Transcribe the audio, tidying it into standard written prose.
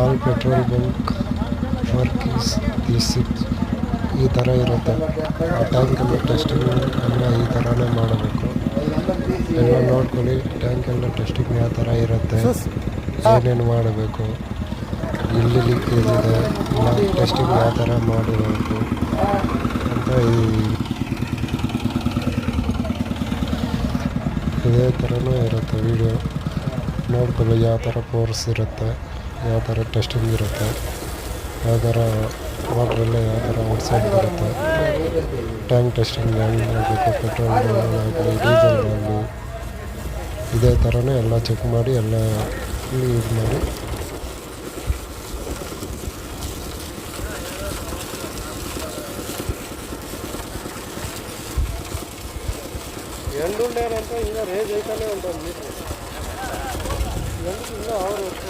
All petrol bunk work is ಈ ಥರ ಇರುತ್ತೆ. ಆ ಟ್ಯಾಂಕಲ್ಲಿ ಟೆಸ್ಟಿಂಗ್ ಎಲ್ಲ ಈ ಥರನೇ ಮಾಡಬೇಕು. ಎಲ್ಲ ನೋಡ್ಕೊಳ್ಳಿ, ಟ್ಯಾಂಕೆಲ್ಲ ಟೆಸ್ಟಿಂಗ್ ಯಾವ ಥರ ಇರುತ್ತೆ, ಏನೇನು ಮಾಡಬೇಕು, ಎಲ್ಲಿ ಲೀಕೇಜ್ ಇದೆ, ಎಲ್ಲ ಟೆಸ್ಟಿಂಗ್ ಯಾವ ಥರ ಮಾಡಬೇಕು ಅಂತ ಇದೇ ಥರನೂ ಇರುತ್ತೆ. ವೀಡಿಯೋ ನೋಡ್ಕೊಳ್ಳಿ, ಯಾವ ಥರ ಕೋರ್ಸ್ ಇರುತ್ತೆ, ಯಾವ ಥರ ಟೆಸ್ಟಿಂಗ್ ಇರುತ್ತೆ, ಯಾವ ಥರ ವಾಟ್ರೆಲ್ಲ ಯಾವ ಥರ ಔಟ್ಸೈಡ್ ಬರುತ್ತೆ, ಟ್ಯಾಂಕ್ ಟೆಸ್ಟಿಂಗ್ ಹೆಂಗೆ ಮಾಡಬೇಕು, ಪೆಟ್ರೋಲ್ ಆಗಲಿ ಡೀಸೆಲ್ ಆಗಲಿ ಇದೇ ಥರನೇ ಎಲ್ಲ ಚೆಕ್ ಮಾಡಿ ಎಲ್ಲ ಯೂಸ್ ಮಾಡಿ. ఎండుండేనంటే ఇంకా రేజ్ అయితేనే ఉంటుంది మీకు ఎందుకు ఇంకా అవరు